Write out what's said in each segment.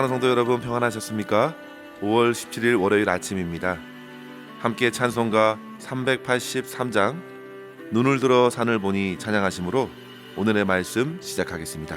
사랑하는 성도 여러분, 평안하셨습니까? 5월 17일 월요일 아침입니다. 함께 찬송가 383장 눈을 들어 산을 보니 찬양하심으로 오늘의 말씀 시작하겠습니다.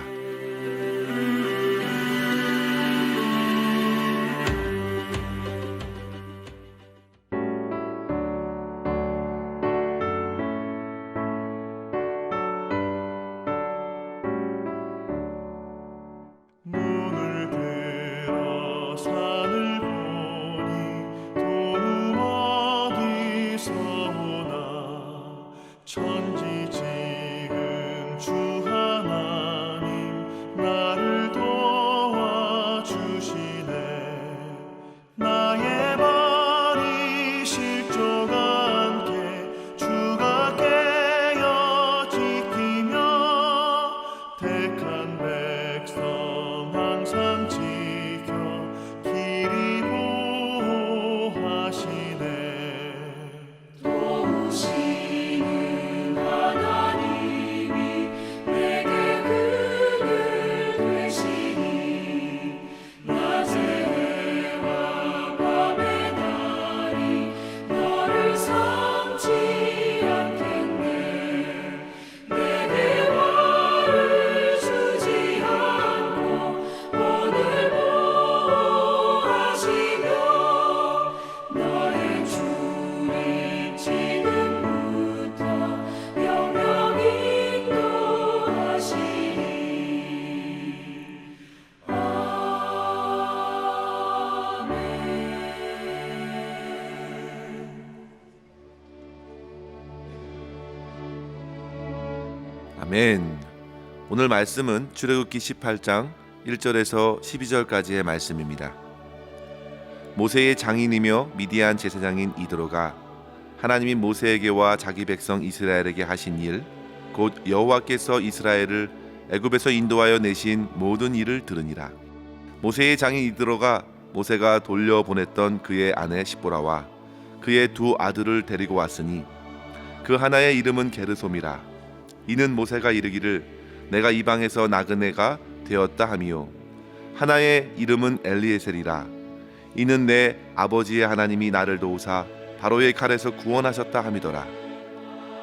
아멘. 오늘 말씀은 출애굽기 18장 1절에서 12절까지의 말씀입니다. 모세의 장인이며 미디안 제사장인 이드로가 하나님이 모세에게와 자기 백성 이스라엘에게 하신 일, 곧 여호와께서 이스라엘을 애굽에서 인도하여 내신 모든 일을 들으니라. 모세의 장인 이드로가 모세가 돌려보냈던 그의 아내 십보라와 그의 두 아들을 데리고 왔으니 그 하나의 이름은 게르솜이라. 이는 모세가 이르기를 내가 이방에서 나그네가 되었다 하미요, 하나의 이름은 엘리에셀이라. 이는 내 아버지의 하나님이 나를 도우사 바로의 칼에서 구원하셨다 함이더라.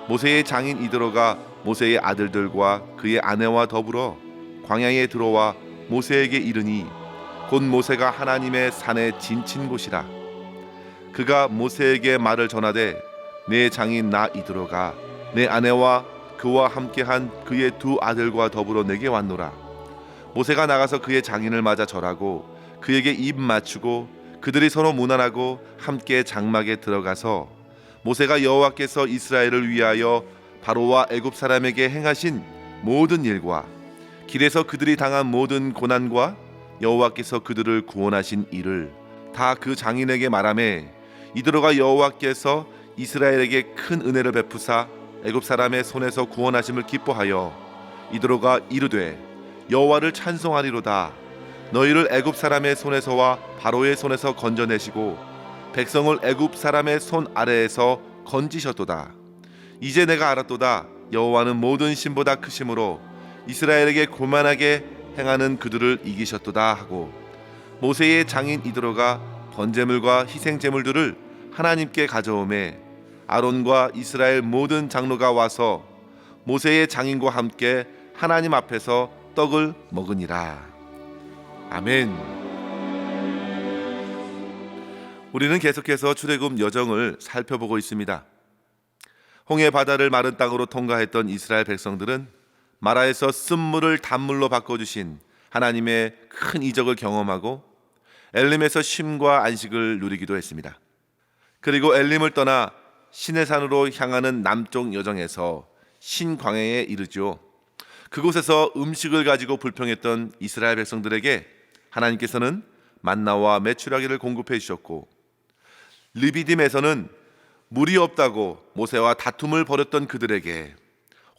모세의 장인 이드로가 모세의 아들들과 그의 아내와 더불어 광야에 들어와 모세에게 이르니 곧 모세가 하나님의 산에 진친 곳이라. 그가 모세에게 말을 전하되 내 장인 나 이드로가 내 아내와 그와 함께한 그의 두 아들과 더불어 내게 왔노라. 모세가 나가서 그의 장인을 맞아 절하고 그에게 입 맞추고 그들이 서로 문안하고 함께 장막에 들어가서 모세가 여호와께서 이스라엘을 위하여 바로와 애굽 사람에게 행하신 모든 일과 길에서 그들이 당한 모든 고난과 여호와께서 그들을 구원하신 일을 다 그 장인에게 말하매, 이드로가 여호와께서 이스라엘에게 큰 은혜를 베푸사 애굽 사람의 손에서 구원하심을 기뻐하여 이드로가 이르되 여호와를 찬송하리로다. 너희를 애굽 사람의 손에서와 바로의 손에서 건져내시고 백성을 애굽 사람의 손 아래에서 건지셨도다. 이제 내가 알았도다. 여호와는 모든 신보다 크심으로 이스라엘에게 교만하게 행하는 그들을 이기셨도다 하고, 모세의 장인 이드로가 번제물과 희생제물들을 하나님께 가져오매 아론과 이스라엘 모든 장로가 와서 모세의 장인과 함께 하나님 앞에서 떡을 먹으니라. 아멘. 우리는 계속해서 출애굽 여정을 살펴보고 있습니다. 홍해 바다를 마른 땅으로 통과했던 이스라엘 백성들은 마라에서 쓴물을 단물로 바꿔주신 하나님의 큰 이적을 경험하고 엘림에서 쉼과 안식을 누리기도 했습니다. 그리고 엘림을 떠나 시내산으로 향하는 남쪽 여정에서 신광야에 이르죠. 그곳에서 음식을 가지고 불평했던 이스라엘 백성들에게 하나님께서는 만나와 메추라기를 공급해 주셨고, 르비딤에서는 물이 없다고 모세와 다툼을 벌였던 그들에게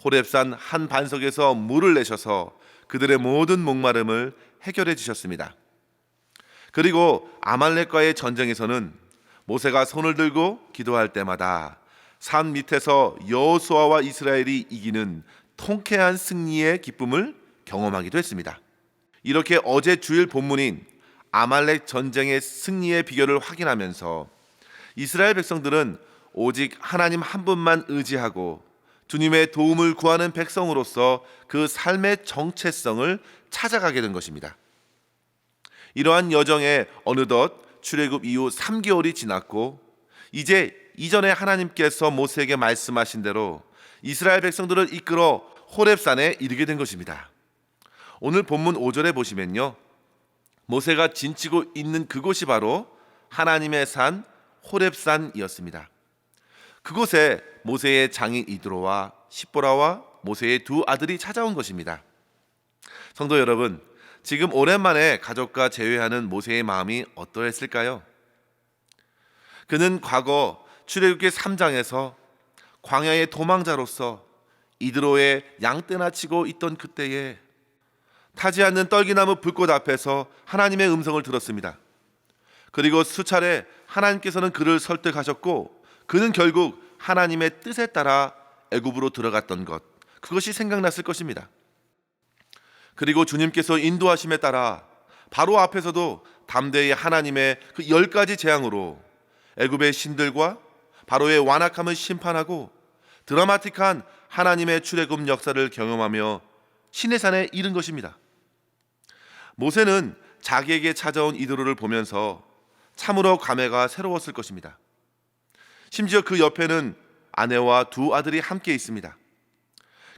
호렙산 한 반석에서 물을 내셔서 그들의 모든 목마름을 해결해 주셨습니다. 그리고 아말렉과의 전쟁에서는 모세가 손을 들고 기도할 때마다 산 밑에서 여호수아와 이스라엘이 이기는 통쾌한 승리의 기쁨을 경험하기도 했습니다. 이렇게 어제 주일 본문인 아말렉 전쟁의 승리의 비결을 확인하면서 이스라엘 백성들은 오직 하나님 한 분만 의지하고 주님의 도움을 구하는 백성으로서 그 삶의 정체성을 찾아가게 된 것입니다. 이러한 여정에 어느덧 출애굽 이후 3개월이 지났고 이제 이전에 하나님께서 모세에게 말씀하신 대로 이스라엘 백성들을 이끌어 호렙산에 이르게 된 것입니다. 오늘 본문 5절에 보시면요, 모세가 진치고 있는 그곳이 바로 하나님의 산 호렙산이었습니다. 그곳에 모세의 장인 이드로와 십보라와 모세의 두 아들이 찾아온 것입니다. 성도 여러분, 지금 오랜만에 가족과 재회하는 모세의 마음이 어떠했을까요? 그는 과거 출애굽기 3장에서 광야의 도망자로서 이드로의 양떼나 치고 있던 그때에 타지 않는 떨기나무 불꽃 앞에서 하나님의 음성을 들었습니다. 그리고 수차례 하나님께서는 그를 설득하셨고 그는 결국 하나님의 뜻에 따라 애굽으로 들어갔던 것, 그것이 생각났을 것입니다. 그리고 주님께서 인도하심에 따라 바로 앞에서도 담대히 하나님의 그 10가지 재앙으로 애굽의 신들과 바로의 완악함을 심판하고 드라마틱한 하나님의 출애굽 역사를 경험하며 시내산에 이른 것입니다. 모세는 자기에게 찾아온 이드로를 보면서 참으로 감회가 새로웠을 것입니다. 심지어 그 옆에는 아내와 두 아들이 함께 있습니다.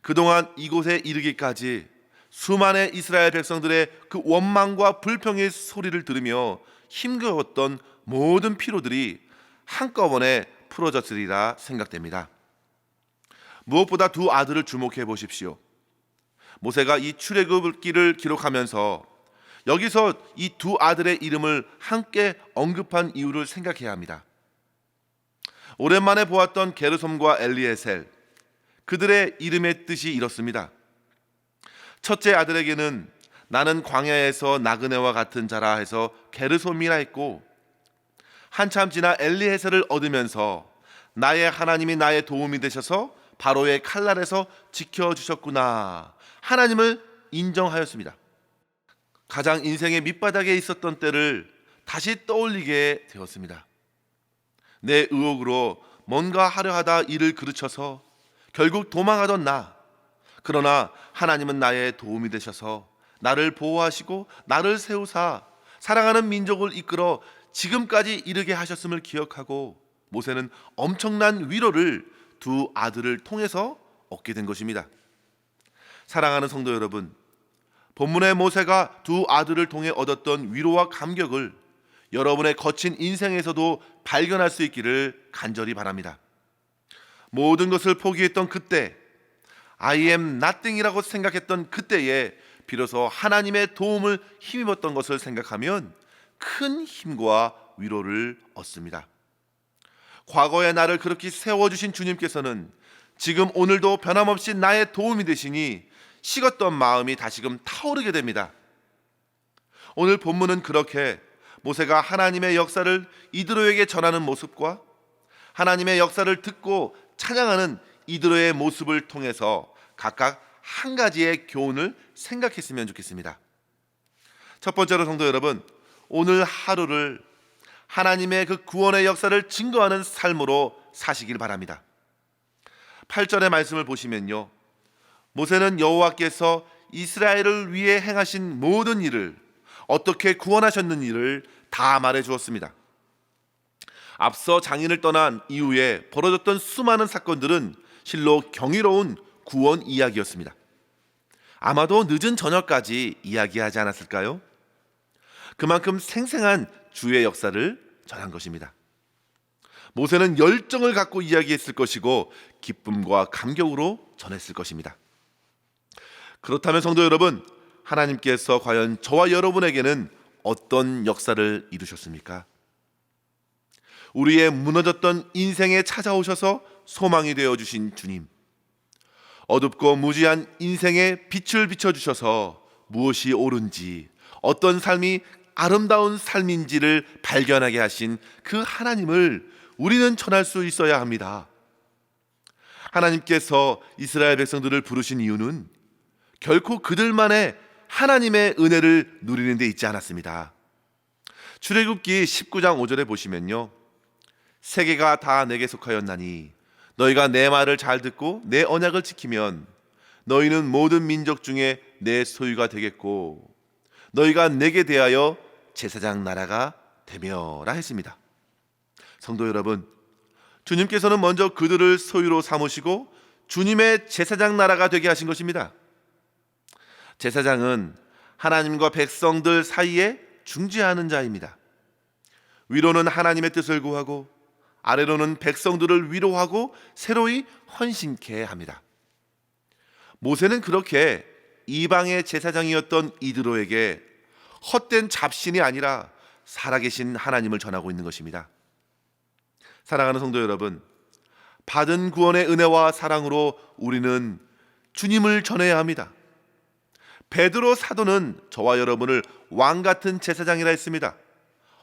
그동안 이곳에 이르기까지 수많은 이스라엘 백성들의 그 원망과 불평의 소리를 들으며 힘겨웠던 모든 피로들이 한꺼번에 풀어졌으리라 생각됩니다. 무엇보다 두 아들을 주목해 보십시오. 모세가 이 출애굽기를 기록하면서 여기서 이 두 아들의 이름을 함께 언급한 이유를 생각해야 합니다. 오랜만에 보았던 게르솜과 엘리에셀, 그들의 이름의 뜻이 이렇습니다. 첫째 아들에게는 나는 광야에서 나그네와 같은 자라 해서 게르솜이라 했고, 한참 지나 엘리에셀을 얻으면서 나의 하나님이 나의 도움이 되셔서 바로의 칼날에서 지켜주셨구나, 하나님을 인정하였습니다. 가장 인생의 밑바닥에 있었던 때를 다시 떠올리게 되었습니다. 내 의욕으로 뭔가 하려 하다 일을 그르쳐서 결국 도망하던 나, 그러나 하나님은 나의 도움이 되셔서 나를 보호하시고 나를 세우사 사랑하는 민족을 이끌어 지금까지 이르게 하셨음을 기억하고 모세는 엄청난 위로를 두 아들을 통해서 얻게 된 것입니다. 사랑하는 성도 여러분, 본문의 모세가 두 아들을 통해 얻었던 위로와 감격을 여러분의 거친 인생에서도 발견할 수 있기를 간절히 바랍니다. 모든 것을 포기했던 그때, I am nothing이라고 생각했던 그때에 비로소 하나님의 도움을 힘입었던 것을 생각하면 큰 힘과 위로를 얻습니다. 과거의 나를 그렇게 세워주신 주님께서는 지금 오늘도 변함없이 나의 도움이 되시니 식었던 마음이 다시금 타오르게 됩니다. 오늘 본문은 그렇게 모세가 하나님의 역사를 이드로에게 전하는 모습과 하나님의 역사를 듣고 찬양하는 이드로의 모습을 통해서 각각 한 가지의 교훈을 생각했으면 좋겠습니다. 첫 번째로 성도 여러분, 오늘 하루를 하나님의 그 구원의 역사를 증거하는 삶으로 사시길 바랍니다. 8절의 말씀을 보시면요, 모세는 여호와께서 이스라엘을 위해 행하신 모든 일을, 어떻게 구원하셨는 일을 다 말해 주었습니다. 앞서 장인을 떠난 이후에 벌어졌던 수많은 사건들은 실로 경이로운 구원 이야기였습니다. 아마도 늦은 저녁까지 이야기하지 않았을까요? 그만큼 생생한 주의 역사를 전한 것입니다. 모세는 열정을 갖고 이야기했을 것이고 기쁨과 감격으로 전했을 것입니다. 그렇다면 성도 여러분, 하나님께서 과연 저와 여러분에게는 어떤 역사를 이루셨습니까? 우리의 무너졌던 인생에 찾아오셔서 소망이 되어주신 주님, 어둡고 무지한 인생에 빛을 비춰주셔서 무엇이 옳은지, 어떤 삶이 아름다운 삶인지를 발견하게 하신 그 하나님을 우리는 전할 수 있어야 합니다. 하나님께서 이스라엘 백성들을 부르신 이유는 결코 그들만의 하나님의 은혜를 누리는 데 있지 않았습니다. 출애굽기 19장 5절에 보시면요, 세계가 다 내게 속하였나니 너희가 내 말을 잘 듣고 내 언약을 지키면 너희는 모든 민족 중에 내 소유가 되겠고 너희가 내게 대하여 제사장 나라가 되며라 했습니다. 성도 여러분, 주님께서는 먼저 그들을 소유로 삼으시고 주님의 제사장 나라가 되게 하신 것입니다. 제사장은 하나님과 백성들 사이에 중재하는 자입니다. 위로는 하나님의 뜻을 구하고 아래로는 백성들을 위로하고 새로이 헌신케 합니다. 모세는 그렇게 이방의 제사장이었던 이드로에게 헛된 잡신이 아니라 살아계신 하나님을 전하고 있는 것입니다. 사랑하는 성도 여러분, 받은 구원의 은혜와 사랑으로 우리는 주님을 전해야 합니다. 베드로 사도는 저와 여러분을 왕같은 제사장이라 했습니다.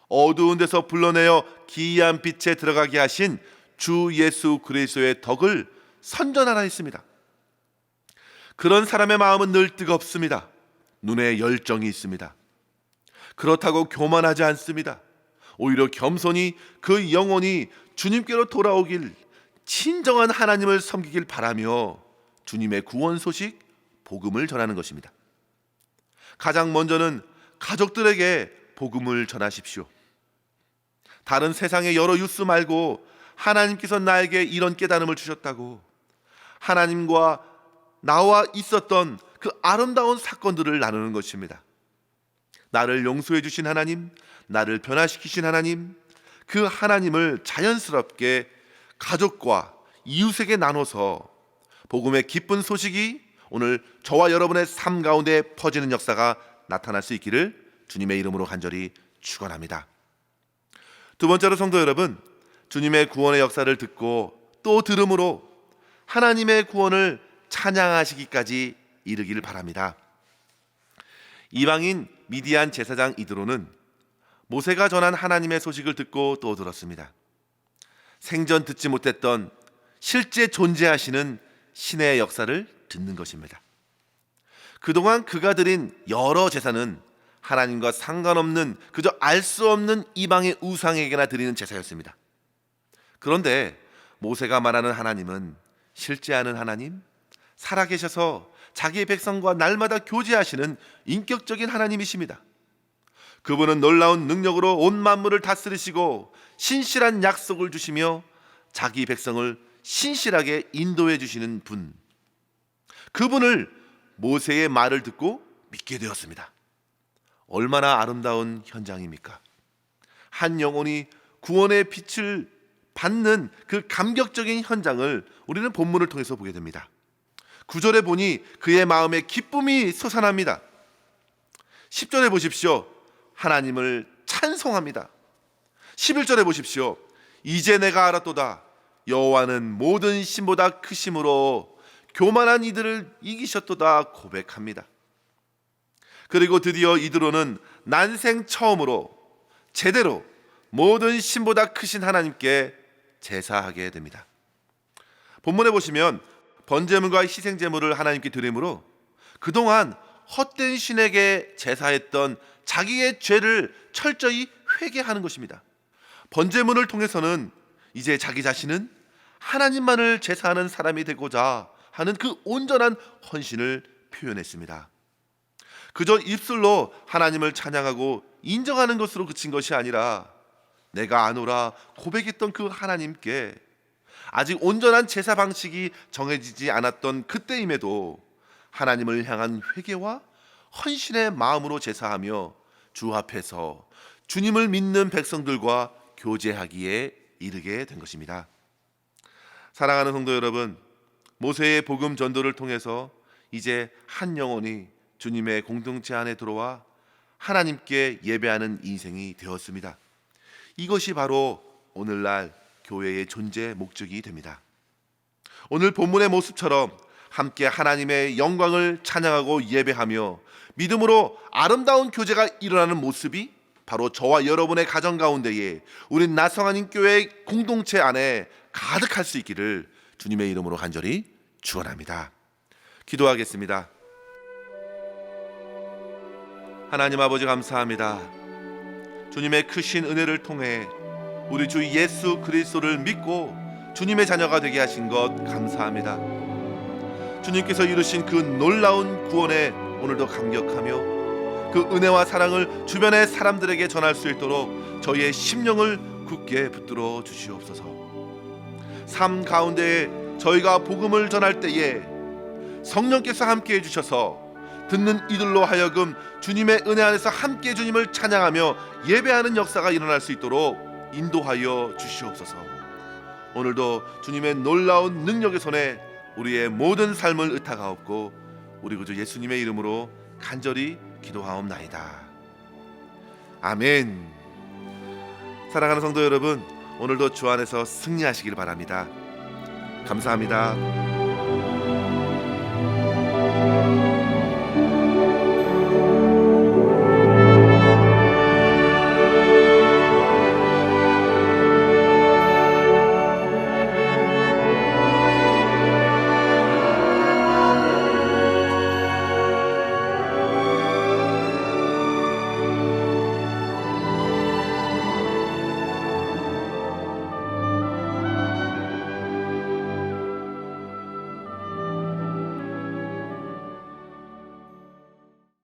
어두운 데서 불러내어 기이한 빛에 들어가게 하신 주 예수 그리스도의 덕을 선전하라 했습니다. 그런 사람의 마음은 늘 뜨겁습니다. 눈에 열정이 있습니다. 그렇다고 교만하지 않습니다. 오히려 겸손히 그 영혼이 주님께로 돌아오길, 친정한 하나님을 섬기길 바라며 주님의 구원 소식, 복음을 전하는 것입니다. 가장 먼저는 가족들에게 복음을 전하십시오. 다른 세상의 여러 뉴스 말고 하나님께서 나에게 이런 깨달음을 주셨다고, 하나님과 나와 있었던 그 아름다운 사건들을 나누는 것입니다. 나를 용서해 주신 하나님, 나를 변화시키신 하나님, 그 하나님을 자연스럽게 가족과 이웃에게 나눠서 복음의 기쁜 소식이 오늘 저와 여러분의 삶 가운데 퍼지는 역사가 나타날 수 있기를 주님의 이름으로 간절히 축원합니다. 두 번째로 성도 여러분, 주님의 구원의 역사를 듣고 또 들음으로 하나님의 구원을 찬양하시기까지 이르기를 바랍니다. 이방인 미디안 제사장 이드로는 모세가 전한 하나님의 소식을 듣고 또 들었습니다. 생전 듣지 못했던 실제 존재하시는 신의 역사를 듣는 것입니다. 그동안 그가 드린 여러 제사는 하나님과 상관없는, 그저 알 수 없는 이방의 우상에게나 드리는 제사였습니다. 그런데 모세가 말하는 하나님은 실제하는 하나님, 살아계셔서 자기의 백성과 날마다 교제하시는 인격적인 하나님이십니다. 그분은 놀라운 능력으로 온 만물을 다스리시고 신실한 약속을 주시며 자기 백성을 신실하게 인도해 주시는 분, 그분을 모세의 말을 듣고 믿게 되었습니다. 얼마나 아름다운 현장입니까? 한 영혼이 구원의 빛을 받는 그 감격적인 현장을 우리는 본문을 통해서 보게 됩니다. 9절에 보니 그의 마음에 기쁨이 솟아납니다. 10절에 보십시오. 하나님을 찬송합니다. 11절에 보십시오. 이제 내가 알았도다. 여호와는 모든 신보다 크심으로 교만한 이들을 이기셨도다 고백합니다. 그리고 드디어 이드로는 난생 처음으로 제대로 모든 신보다 크신 하나님께 제사하게 됩니다. 본문에 보시면 번제물과 희생제물을 하나님께 드림으로 그동안 헛된 신에게 제사했던 자기의 죄를 철저히 회개하는 것입니다. 번제물을 통해서는 이제 자기 자신은 하나님만을 제사하는 사람이 되고자 하는 그 온전한 헌신을 표현했습니다. 그저 입술로 하나님을 찬양하고 인정하는 것으로 그친 것이 아니라 내가 아노라 고백했던 그 하나님께 아직 온전한 제사 방식이 정해지지 않았던 그때임에도 하나님을 향한 회개와 헌신의 마음으로 제사하며 주 앞에서 주님을 믿는 백성들과 교제하기에 이르게 된 것입니다. 사랑하는 성도 여러분, 모세의 복음 전도를 통해서 이제 한 영혼이 주님의 공동체 안에 들어와 하나님께 예배하는 인생이 되었습니다. 이것이 바로 오늘날 교회의 존재 목적이 됩니다. 오늘 본문의 모습처럼 함께 하나님의 영광을 찬양하고 예배하며 믿음으로 아름다운 교제가 일어나는 모습이 바로 저와 여러분의 가정 가운데에 우리 나성하님 교회 공동체 안에 가득할 수 있기를 주님의 이름으로 간절히 축원합니다. 기도하겠습니다. 하나님 아버지 감사합니다. 주님의 크신 은혜를 통해 우리 주 예수 그리스도를 믿고 주님의 자녀가 되게 하신 것 감사합니다. 주님께서 이루신 그 놀라운 구원에 오늘도 감격하며 그 은혜와 사랑을 주변의 사람들에게 전할 수 있도록 저희의 심령을 굳게 붙들어 주시옵소서. 삶 가운데 저희가 복음을 전할 때에 성령께서 함께 해주셔서 듣는 이들로 하여금 주님의 은혜 안에서 함께 주님을 찬양하며 예배하는 역사가 일어날 수 있도록 인도하여 주시옵소서. 오늘도 주님의 놀라운 능력의 손에 우리의 모든 삶을 의탁하옵고 우리 구주 예수님의 이름으로 간절히 기도하옵나이다. 아멘. 사랑하는 성도 여러분, 오늘도 주 안에서 승리하시길 바랍니다. 감사합니다.